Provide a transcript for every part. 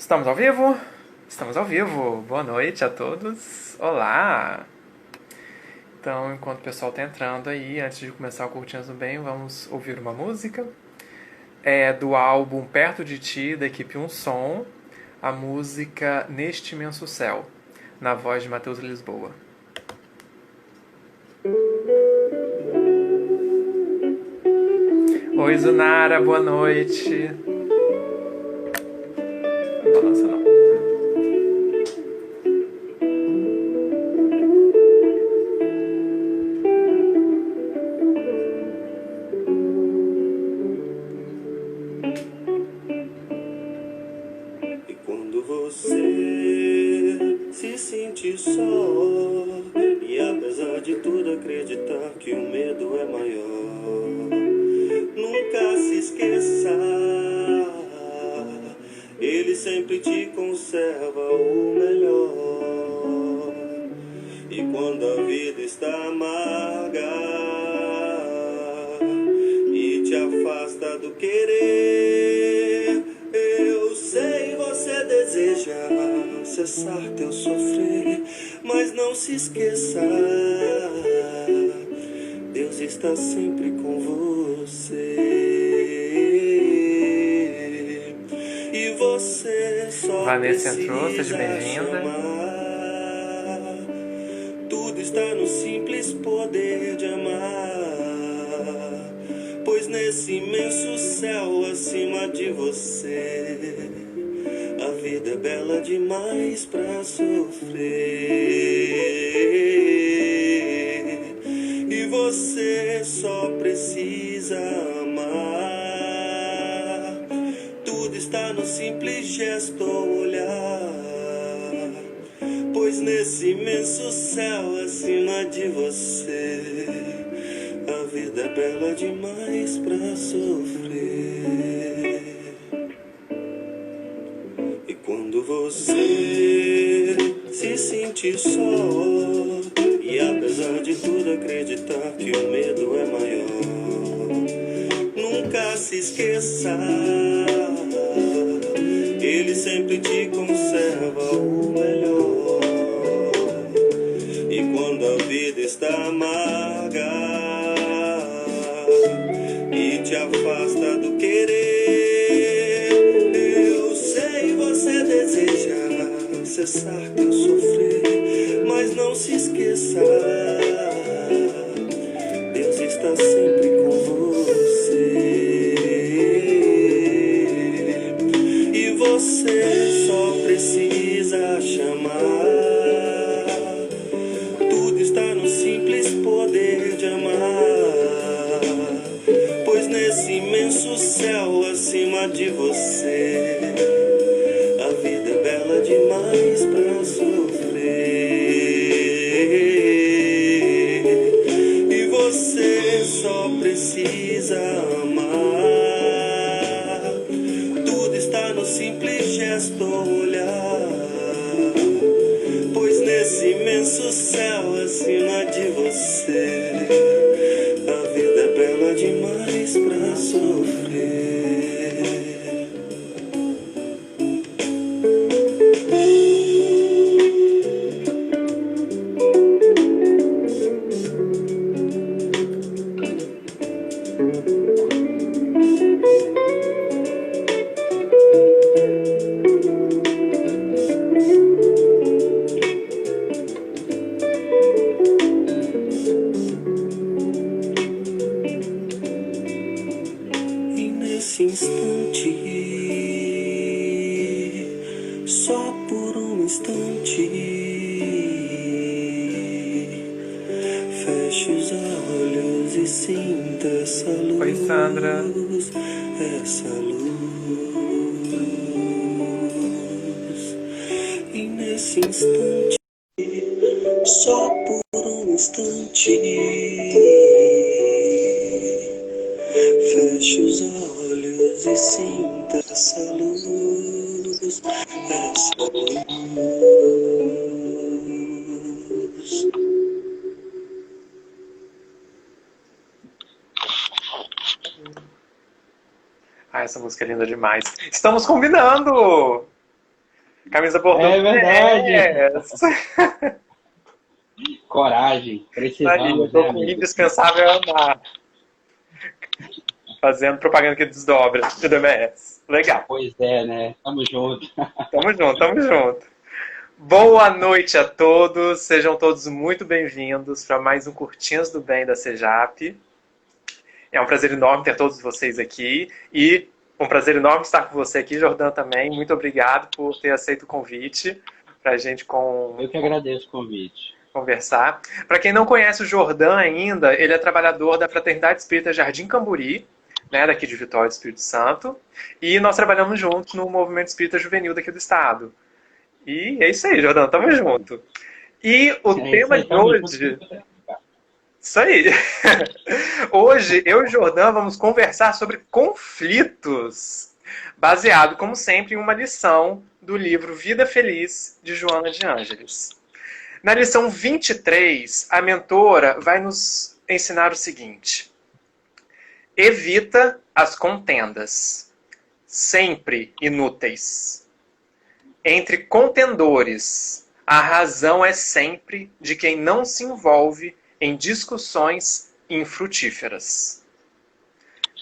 Estamos ao vivo? Estamos ao vivo. Boa noite a todos. Olá! Então, enquanto o pessoal está entrando aí, antes de começar o Curtindo do Bem, vamos ouvir uma música. É do álbum Perto de Ti, da equipe Um Som, a música Neste Imenso Céu, na voz de Matheus Lisboa. Oi, Zunara, boa noite. Não balança não. E quando você se sente só, e apesar de tudo acreditar que o medo é maior, nunca se esqueça, ele sempre te conserva o melhor. E quando a vida está amarga e te afasta do querer, eu sei você deseja cessar teu sofrer, mas não se esqueça, Deus está sempre com você. E você só Vanessa entrou, seja precisa bem-vinda. chamar. Tudo está no simples poder de amar, pois nesse imenso céu acima de você, a vida é bela demais pra sofrer. E você só precisa amar. Tudo está no simples gesto ou olhar, pois nesse imenso céu acima de você, a vida é bela demais pra sofrer. E quando você se sentir só, e apesar de tudo acreditar que o medo é maior, nunca se esqueça, ele sempre te conserva o melhor. E quando a vida está amarga e te afasta do querer, eu sei você deseja cessar teu sofrer, mas não se esqueça, Deus está sempre com você. E você só precisa chamar. Tudo está no simples poder de amar, pois nesse imenso céu acima de você, a vida é bela demais pra sofrer. E você só precisa amar. Tudo está no simples gesto ou olhar, pois nesse imenso céu acima de você, a vida é bela demais pra sofrer. E nesse instante, só por um instante, feche os olhos e sinta essa luz. Oi, Sandra. Essa luz. E nesse instante, só por um instante, feche os olhos e sinta essa luz, essa luz. Ah, essa música é linda demais. Estamos combinando! Camisa bordô É verdade. 10. Coragem. Aí, Precisamos, né, tô com amigo? indispensável amar. Fazendo propaganda que desdobra de DMS. Legal. Pois é, né? Tamo junto. Tamo junto, tamo junto. Boa noite a todos, sejam todos muito bem-vindos para mais um Curtinhas do Bem da Sejap. É um prazer enorme ter todos vocês aqui e um prazer enorme estar com você aqui, Jordão, também. Muito obrigado por ter aceito o convite para a gente Eu que agradeço o convite. conversar. Para quem não conhece o Jordão ainda, ele é trabalhador da Fraternidade Espírita Jardim Camburi, né, daqui de Vitória do Espírito Santo, e nós trabalhamos juntos no Movimento Espírita Juvenil daqui do estado. E é isso aí, Jordão, tamo junto. E o É isso tema aí, de tamo hoje... junto. Isso aí. Hoje, eu e o Jordão vamos conversar sobre conflitos, baseado, como sempre, em uma lição do livro Vida Feliz, de Joana de Ângeles. Na lição 23, a mentora vai nos ensinar o seguinte: evita as contendas, sempre inúteis. Entre contendores, a razão é sempre de quem não se envolve em discussões infrutíferas.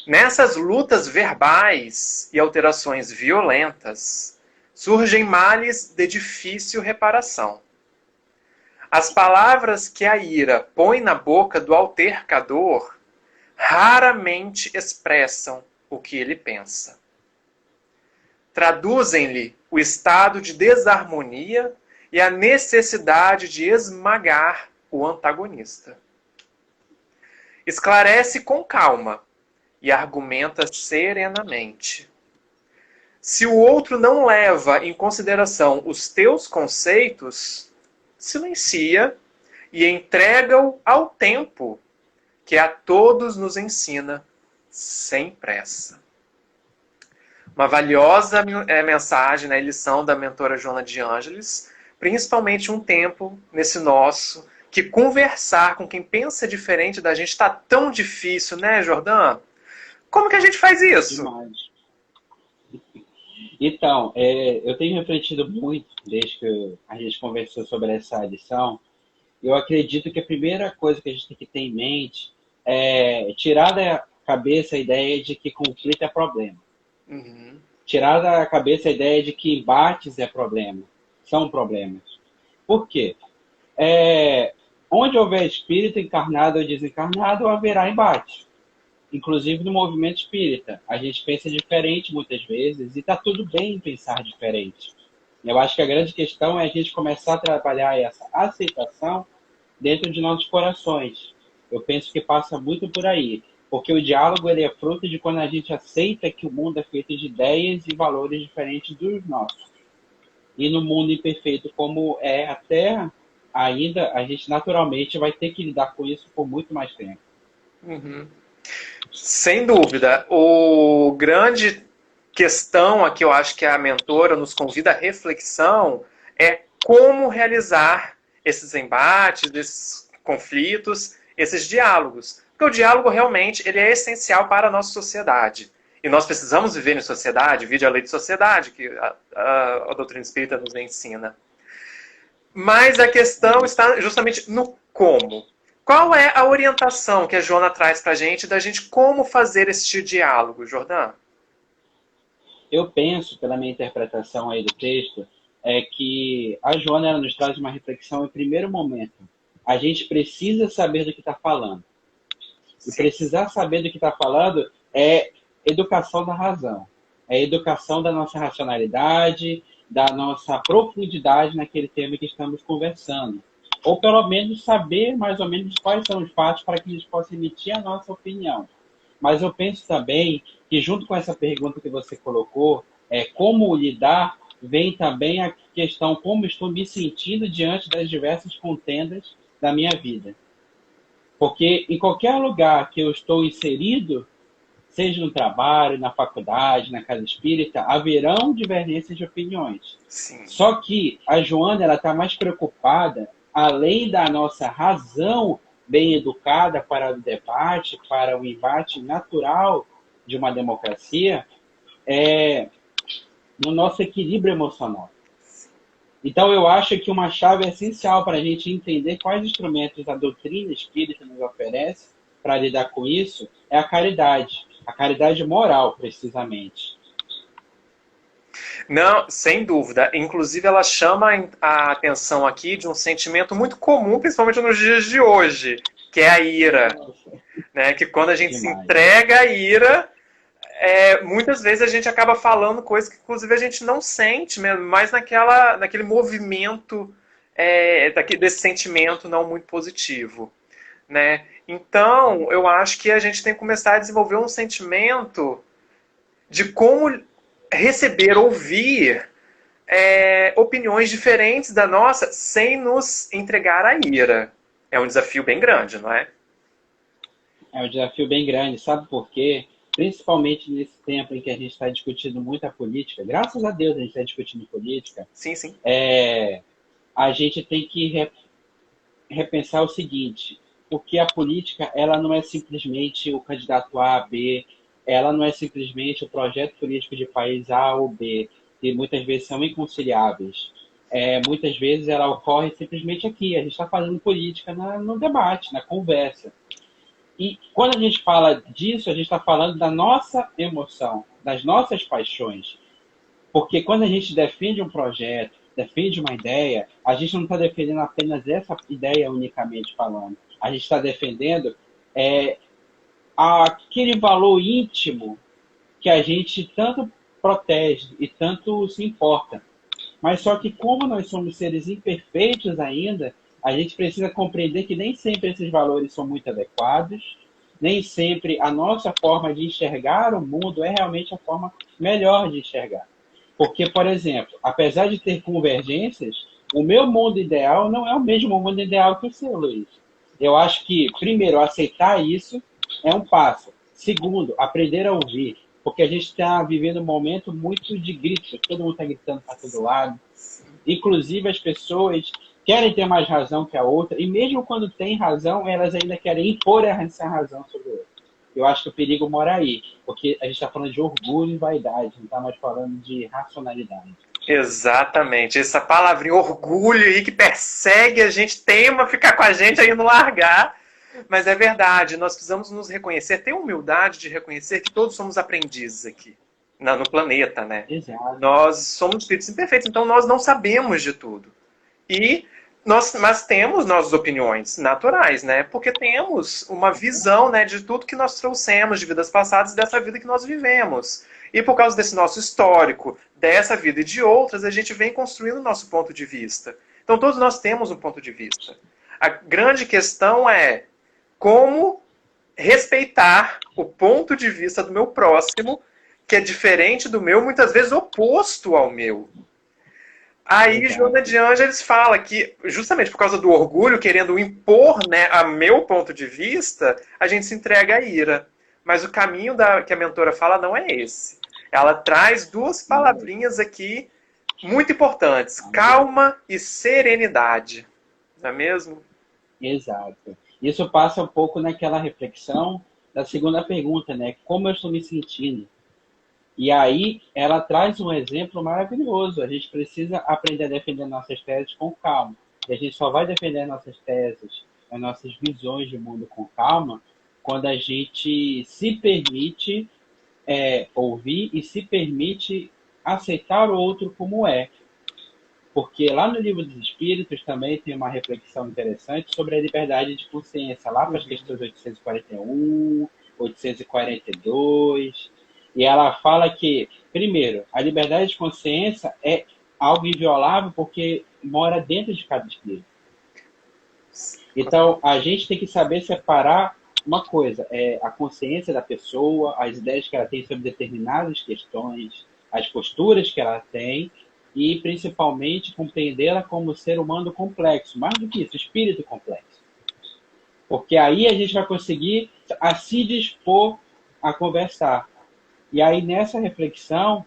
Nessas lutas verbais e alterações violentas, surgem males de difícil reparação. As palavras que a ira põe na boca do altercador raramente expressam o que ele pensa. Traduzem-lhe o estado de desarmonia e a necessidade de esmagar o antagonista. Esclarece com calma e argumenta serenamente. Se o outro não leva em consideração os teus conceitos, silencia e entrega-o ao tempo, que a todos nos ensina sem pressa. Uma valiosa mensagem na lição da mentora Joana de Ângeles, principalmente um tempo nesse nosso, que conversar com quem pensa diferente da gente está tão difícil, né, Jordão? Como que a gente faz isso? Demais. Então, eu tenho refletido muito desde que a gente conversou sobre essa lição. Eu acredito que a primeira coisa que a gente tem que ter em mente é tirar da cabeça a ideia de que conflito é problema. Uhum. Tirar da cabeça a ideia de que embates é problema. São problemas. Por quê? Onde houver espírito encarnado ou desencarnado, haverá embate. Inclusive no movimento espírita. A gente pensa diferente muitas vezes e está tudo bem em pensar diferente. Eu acho que a grande questão é a gente começar a trabalhar essa aceitação dentro de nossos corações. Eu penso que passa muito por aí. Porque o diálogo ele é fruto de quando a gente aceita que o mundo é feito de ideias e valores diferentes dos nossos. E no mundo imperfeito como é a Terra, ainda a gente naturalmente vai ter que lidar com isso por muito mais tempo. Uhum. Sem dúvida. O grande questão aqui, eu acho que a mentora nos convida à reflexão, é como realizar esses embates, esses conflitos, esses diálogos. Porque o diálogo realmente ele é essencial para a nossa sociedade. E nós precisamos viver em sociedade, vide a lei de sociedade, que a doutrina espírita nos ensina. Mas a questão está justamente no como. Qual é a orientação que a Joana traz para a gente, da gente como fazer este diálogo, Jordão? Eu penso, pela minha interpretação aí do texto, é que a Joana ela nos traz uma reflexão em primeiro momento. A gente precisa saber do que está falando. E precisar saber do que está falando é educação da razão. É educação da nossa racionalidade, da nossa profundidade naquele tema que estamos conversando. Ou pelo menos saber mais ou menos quais são os fatos para que a gente possa emitir a nossa opinião. Mas eu penso também que junto com essa pergunta que você colocou, como lidar, vem também a questão como estou me sentindo diante das diversas contendas da minha vida. Porque em qualquer lugar que eu estou inserido, seja no trabalho, na faculdade, na casa espírita, haverão divergências de opiniões. Sim. Só que a Joana ela está mais preocupada, além da nossa razão bem educada para o debate, para o embate natural de uma democracia, no nosso equilíbrio emocional. Então, eu acho que uma chave essencial para a gente entender quais instrumentos a doutrina espírita nos oferece para lidar com isso é a caridade moral, precisamente. Não, sem dúvida. Inclusive, ela chama a atenção aqui de um sentimento muito comum, principalmente nos dias de hoje, que é a ira. Nossa, Né? Que quando a gente se demais. entrega à ira, muitas vezes a gente acaba falando coisas que, inclusive, a gente não sente, mas naquele movimento desse sentimento não muito positivo. Né? Então, eu acho que a gente tem que começar a desenvolver um sentimento de como receber, ouvir opiniões diferentes da nossa sem nos entregar à ira. É um desafio bem grande, não é? É um desafio bem grande, sabe por quê? Principalmente nesse tempo em que a gente está discutindo muita política, graças a Deus a gente está discutindo política, Sim, sim. a gente tem que repensar o seguinte, porque a política ela não é simplesmente o candidato A, B, ela não é simplesmente o projeto político de país A ou B, que muitas vezes são inconciliáveis. Muitas vezes ela ocorre simplesmente aqui, a gente está fazendo política no debate, na conversa. E quando a gente fala disso, a gente está falando da nossa emoção, das nossas paixões. Porque quando a gente defende um projeto, defende uma ideia, a gente não está defendendo apenas essa ideia unicamente falando. A gente está defendendo aquele valor íntimo que a gente tanto protege e tanto se importa. Mas só que como nós somos seres imperfeitos ainda, a gente precisa compreender que nem sempre esses valores são muito adequados, nem sempre a nossa forma de enxergar o mundo é realmente a forma melhor de enxergar. Porque, por exemplo, apesar de ter convergências, o meu mundo ideal não é o mesmo mundo ideal que o seu, Luiz. Eu acho que, primeiro, aceitar isso é um passo. Segundo, aprender a ouvir. Porque a gente está vivendo um momento muito de gritos, todo mundo está gritando para todo lado. Inclusive, as pessoas querem ter mais razão que a outra, e mesmo quando tem razão, elas ainda querem impor essa razão sobre o outro. Eu acho que o perigo mora aí, porque a gente está falando de orgulho e vaidade, não está mais falando de racionalidade. Exatamente. Essa palavrinha orgulho aí que persegue a gente, teima ficar com a gente aí não largar. Mas é verdade, nós precisamos nos reconhecer, ter humildade de reconhecer que todos somos aprendizes aqui, no planeta, né? Exato. Nós somos espíritos imperfeitos, então nós não sabemos de tudo. Mas temos nossas opiniões naturais, né? Porque temos uma visão, né, de tudo que nós trouxemos de vidas passadas e dessa vida que nós vivemos. E por causa desse nosso histórico, dessa vida e de outras, a gente vem construindo o nosso ponto de vista. Então todos nós temos um ponto de vista. A grande questão é como respeitar o ponto de vista do meu próximo, que é diferente do meu, muitas vezes oposto ao meu. Aí Exato. Joana de Ângeles fala que, justamente por causa do orgulho, querendo impor, né, a meu ponto de vista, a gente se entrega à ira. Mas o caminho que a mentora fala não é esse. Ela traz duas palavrinhas aqui muito importantes: calma e serenidade. Não é mesmo? Exato. Isso passa um pouco naquela reflexão da segunda pergunta, né? Como eu estou me sentindo? E aí ela traz um exemplo maravilhoso. A gente precisa aprender a defender nossas teses com calma. E a gente só vai defender nossas teses, as nossas visões de mundo com calma, quando a gente se permite ouvir e se permite aceitar o outro como é. Porque lá no Livro dos Espíritos também tem uma reflexão interessante sobre a liberdade de consciência, lá para as questões 841, 842. E ela fala que, primeiro, a liberdade de consciência é algo inviolável porque mora dentro de cada espírito. Então, a gente tem que saber separar uma coisa, a consciência da pessoa, as ideias que ela tem sobre determinadas questões, as posturas que ela tem, e principalmente compreendê-la como ser humano complexo, mais do que isso, espírito complexo. Porque aí a gente vai conseguir a se dispor a conversar. E aí nessa reflexão,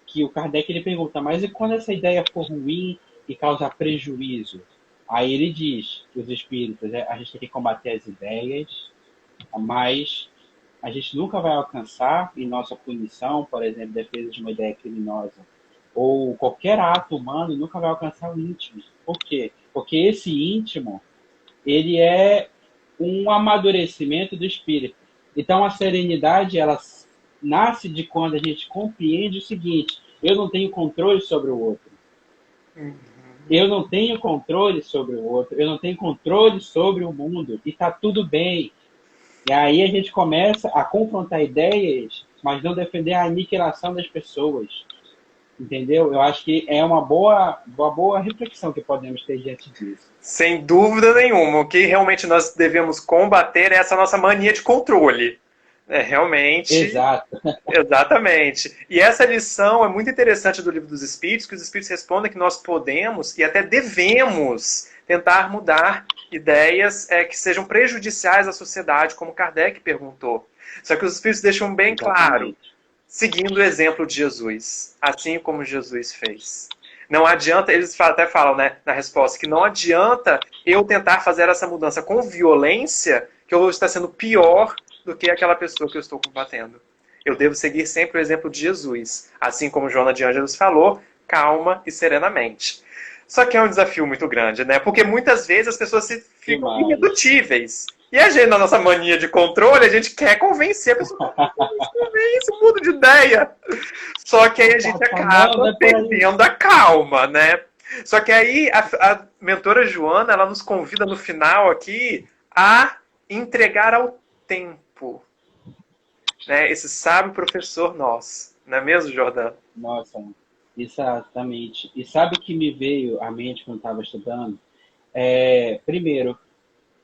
que o Kardec ele pergunta, mas e quando essa ideia for ruim e causar prejuízo? Aí ele diz que os espíritos, a gente tem que combater as ideias, mas a gente nunca vai alcançar, em nossa punição, por exemplo, defesa de uma ideia criminosa, ou qualquer ato humano nunca vai alcançar o íntimo. Por quê? Porque esse íntimo, ele é um amadurecimento do espírito. Então, a serenidade, ela nasce de quando a gente compreende o seguinte: eu não tenho controle sobre o outro. Eu não tenho controle sobre o outro. Eu não tenho controle sobre o mundo. E está tudo bem. E aí a gente começa a confrontar ideias, mas não defender a aniquilação das pessoas. Entendeu? Eu acho que é uma boa reflexão que podemos ter diante disso. Sem dúvida nenhuma. O que realmente nós devemos combater é essa nossa mania de controle. É, realmente. Exato. Exatamente. E essa lição é muito interessante do Livro dos Espíritos, que os Espíritos respondem que nós podemos e até devemos tentar mudar ideias que sejam prejudiciais à sociedade, como Kardec perguntou. Só que os Espíritos deixam bem claro, seguindo o exemplo de Jesus, assim como Jesus fez. Não adianta, eles até falam, né, na resposta, que não adianta eu tentar fazer essa mudança com violência, que eu vou estar sendo pior do que aquela pessoa que eu estou combatendo. Eu devo seguir sempre o exemplo de Jesus. Assim como Joana de Ângelos falou, calma e serenamente. Só que é um desafio muito grande, né? Porque muitas vezes as pessoas ficam irredutíveis. E a gente, na nossa mania de controle, a gente quer convencer a pessoa. Convence, muda de ideia. Só que aí a gente acaba perdendo a calma, né? Só que aí a mentora Joana, ela nos convida no final aqui a entregar ao tempo, né? Esse sábio professor nosso. Não é mesmo, Jordão? Nossa, exatamente. E sabe o que me veio à mente quando estava estudando? Primeiro,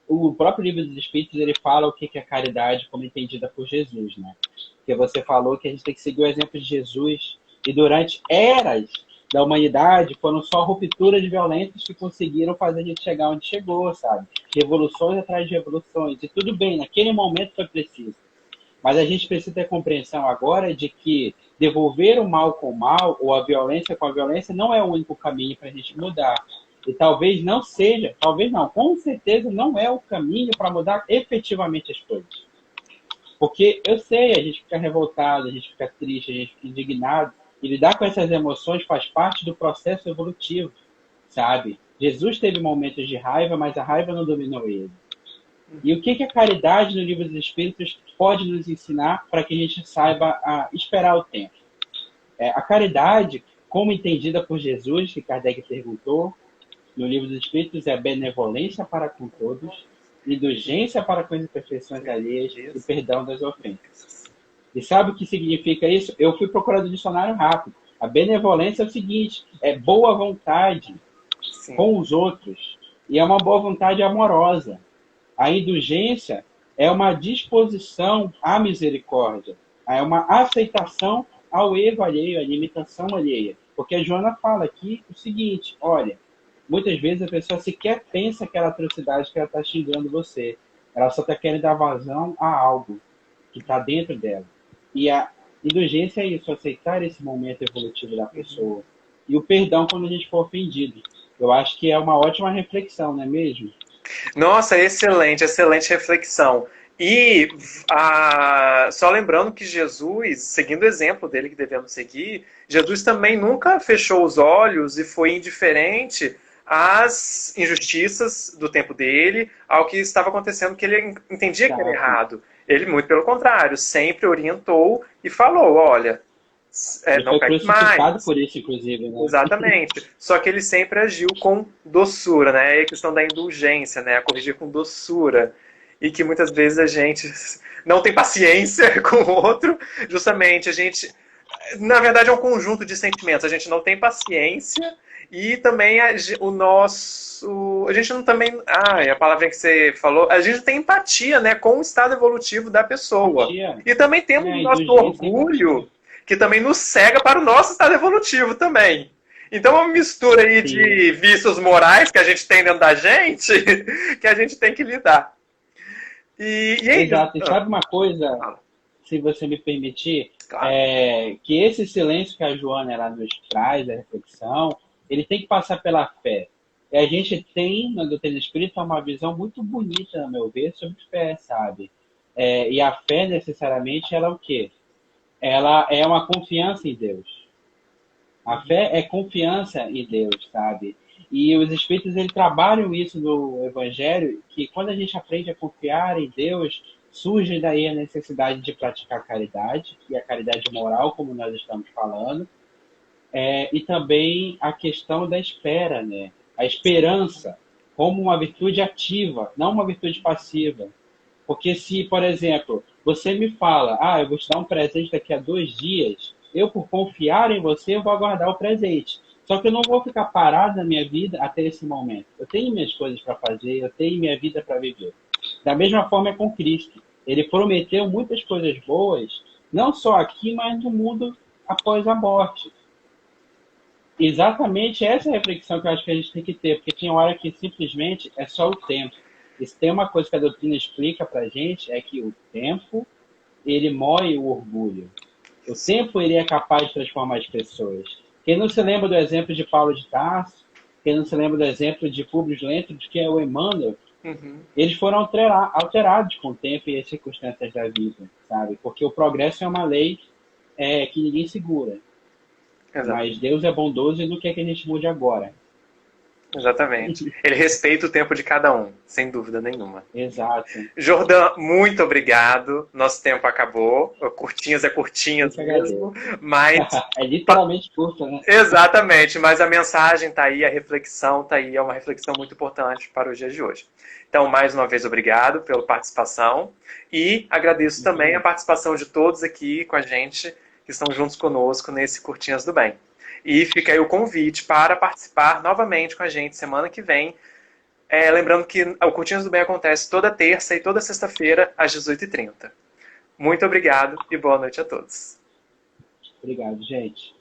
o próprio Livro dos Espíritos, ele fala o que é caridade como entendida por Jesus, né? Porque você falou que a gente tem que seguir o exemplo de Jesus, e durante eras da humanidade foram só rupturas violentas que conseguiram fazer a gente chegar onde chegou, sabe? Revoluções atrás de revoluções, e tudo bem, naquele momento foi preciso. Mas a gente precisa ter compreensão agora de que devolver o mal com o mal, ou a violência com a violência, não é o único caminho para a gente mudar. E talvez não seja, talvez não, com certeza não é o caminho para mudar efetivamente as coisas. Porque eu sei, a gente fica revoltado, a gente fica triste, a gente fica indignado, e lidar com essas emoções faz parte do processo evolutivo, sabe? Jesus teve momentos de raiva, mas a raiva não dominou ele. E o que a caridade no Livro dos Espíritos pode nos ensinar para que a gente saiba esperar o tempo? A caridade, como entendida por Jesus, que Kardec perguntou, no Livro dos Espíritos, é benevolência para com todos, indulgência para com as imperfeições alheias e perdão das ofensas. E sabe o que significa isso? Eu fui procurar o dicionário rápido. A benevolência é o seguinte, é boa vontade com os outros, e é uma boa vontade amorosa. A indulgência é uma disposição à misericórdia, é uma aceitação ao erro alheio, à limitação alheia. Porque a Joana fala aqui o seguinte, olha, muitas vezes a pessoa sequer pensa aquela atrocidade que ela está xingando você. Ela só está querendo dar vazão a algo que está dentro dela. E a indulgência é isso, aceitar esse momento evolutivo da pessoa. E o perdão quando a gente for ofendido. Eu acho que é uma ótima reflexão, não é mesmo? Nossa, excelente, excelente reflexão. E só lembrando que Jesus, seguindo o exemplo dele que devemos seguir, Jesus também nunca fechou os olhos e foi indiferente às injustiças do tempo dele, ao que estava acontecendo, que ele entendia que era errado. Ele, muito pelo contrário, sempre orientou e falou, olha, não pegue mais. Por isso, inclusive, né? Exatamente. Só que ele sempre agiu com doçura, né? É a questão da indulgência, né? A corrigir com doçura. E que muitas vezes a gente não tem paciência com o outro. Justamente, a gente... Na verdade, é um conjunto de sentimentos. A gente não tem paciência e também o nosso... A gente não também... a palavra que você falou... A gente tem empatia, né? Com o estado evolutivo da pessoa. Empatia. E também temos o nosso orgulho, que também nos cega para o nosso estado evolutivo também. Então é uma mistura aí de vícios morais que a gente tem dentro da gente, que a gente tem que lidar. E aí, exato. E sabe uma coisa, se você me permitir, claro. Que esse silêncio que a Joana ela nos traz, a reflexão, ele tem que passar pela fé. E a gente tem, na doutrina espírita, uma visão muito bonita, no meu ver, sobre fé, sabe? E a fé, necessariamente, ela é o quê? Ela é uma confiança em Deus. A fé é confiança em Deus, sabe? E os Espíritos, eles trabalham isso no Evangelho, que quando a gente aprende a confiar em Deus, surge daí a necessidade de praticar caridade, e a caridade moral, como nós estamos falando, e também a questão da espera, né? A esperança como uma virtude ativa, não uma virtude passiva. Porque se, por exemplo, você me fala, eu vou te dar um presente daqui a 2 dias, eu, por confiar em você, eu vou aguardar o presente. Só que eu não vou ficar parado na minha vida até esse momento. Eu tenho minhas coisas para fazer, eu tenho minha vida para viver. Da mesma forma é com Cristo. Ele prometeu muitas coisas boas, não só aqui, mas no mundo após a morte. Exatamente essa reflexão que eu acho que a gente tem que ter, porque tem hora que simplesmente é só o tempo. E se tem uma coisa que a doutrina explica pra gente, é que o tempo, ele moe o orgulho. O tempo, ele é capaz de transformar as pessoas. Quem não se lembra do exemplo de Paulo de Tarso, quem não se lembra do exemplo de Públio Lentulus, que é o Emmanuel, eles foram alterados com o tempo e as circunstâncias da vida, sabe? Porque o progresso é uma lei que ninguém segura. Exato. Mas Deus é bondoso e não quer que a gente mude agora. Exatamente. Ele respeita o tempo de cada um, sem dúvida nenhuma. Exato. Jordan, muito obrigado. Nosso tempo acabou. Curtinhas é curtinhas mesmo. Mas... é literalmente curta, né? Exatamente. Mas a mensagem está aí, a reflexão está aí. É uma reflexão muito importante para os dias de hoje. Então, mais uma vez, obrigado pela participação. E agradeço também a participação de todos aqui com a gente, que estão juntos conosco nesse Curtinhas do Bem. E fica aí o convite para participar novamente com a gente semana que vem. Lembrando que o Curtinhas do Bem acontece toda terça e toda sexta-feira, às 18h30. Muito obrigado e boa noite a todos. Obrigado, gente.